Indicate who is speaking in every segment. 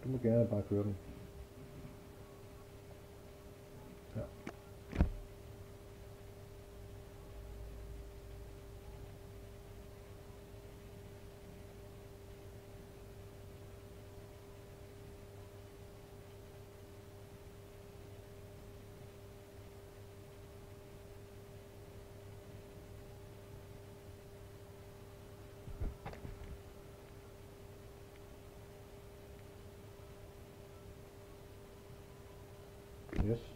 Speaker 1: Du må gerne bare køre den. Ja. Yes.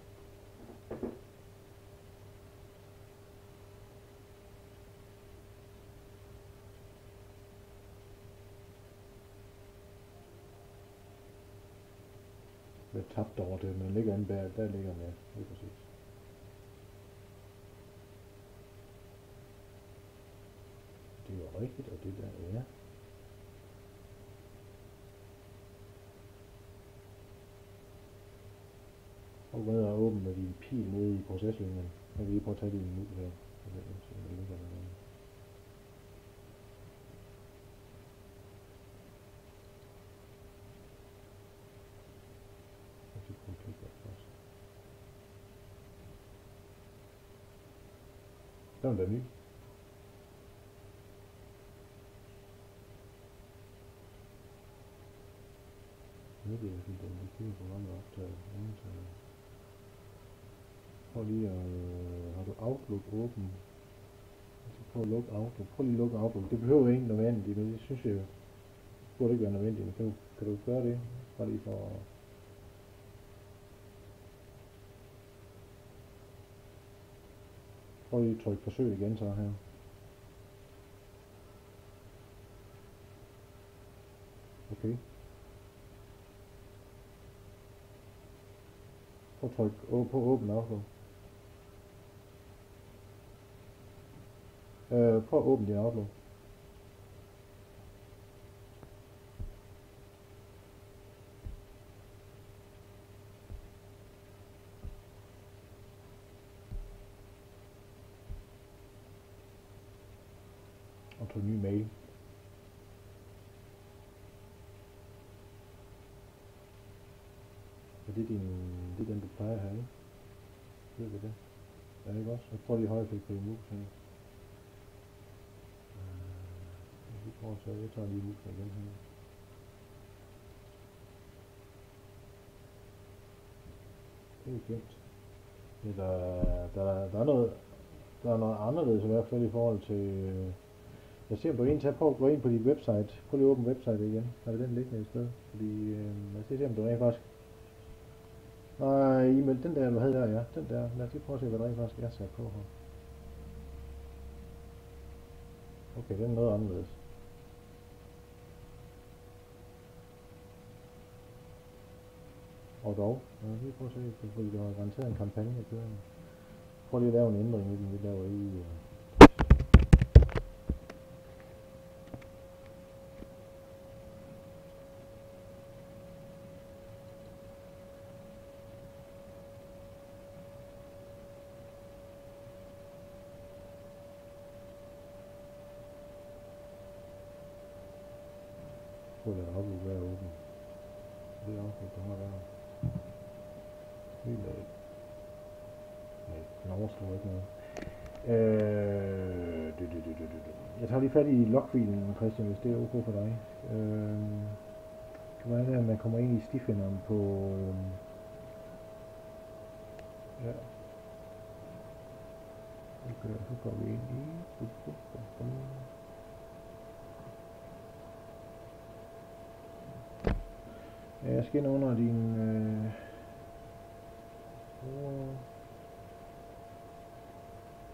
Speaker 1: Jeg tabte over det, men ligger inde bag, der ligger med. Det er præcis. Det er jo rigtigt, og det der, ja. Og hvad er åbent med din pil nede i proceslinjen? Jeg vil lige prøve at tage din mus her. Det ligger der. Den er ny. Nu er det sådan, at vi kigger programmet optaget. Prøv lige at... har du Outlook åben? Prøv at lukke Outlook. Prøv lige at lukke Outlook. Det behøver ikke nødvendigt, men det synes jeg jo burde ikke være nødvendigt. Kan du gøre det? Bare lige for... Prøv lige at trykke forsøg igen så her. Okay. Prøv at trykke på åben Outlook. Prøv at åbne din Outlook. Og tryk ny mail. Og det er den du plejer at have, ikke? Ved du det? Ja, ikke også? Jeg prøver lige højreklik på din mus her. Jeg tager lige musen igen her. Det er fint. Der er noget anderledes i hvert fald i forhold til... Jeg ser på en til at prøve at gå ind på dit website. Prøv lige at åbne website igen. Har vi den liggende i stedet? Fordi jeg skal se om du rent faktisk... Nej, e-mail, den der du havde der, ja. Den der. Lad os lige prøve at se, hvad der rent faktisk er sat på her. Okay, den er noget anderledes. Og dog, lad os lige prøve at se, fordi du har garanteret en kampagne at køre. Prøv lige at lave en ændring i den, vi laver i... Prøv at lade Outlook være åben. Det er Outlook, der har været. Helt af. Nej, den overstår ikke noget. Jeg tager lige fat i logfilen, Christian, hvis det er ok for dig. Kan man have, at man kommer ind i stifinderen på... ja. Okay, så går vi ind i... Ja, jeg skal ind under din...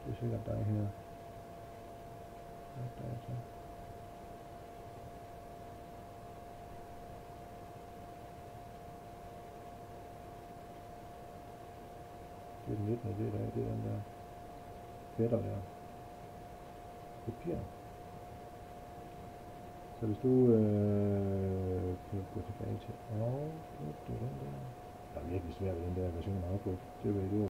Speaker 1: det er sikkert dig her. Data. Det er den 19. Det er den der fætter der. Papir. Så hvis du kan gå tilbage til... det er den der. Der er virkelig svært ved den der version af Outlook. Det er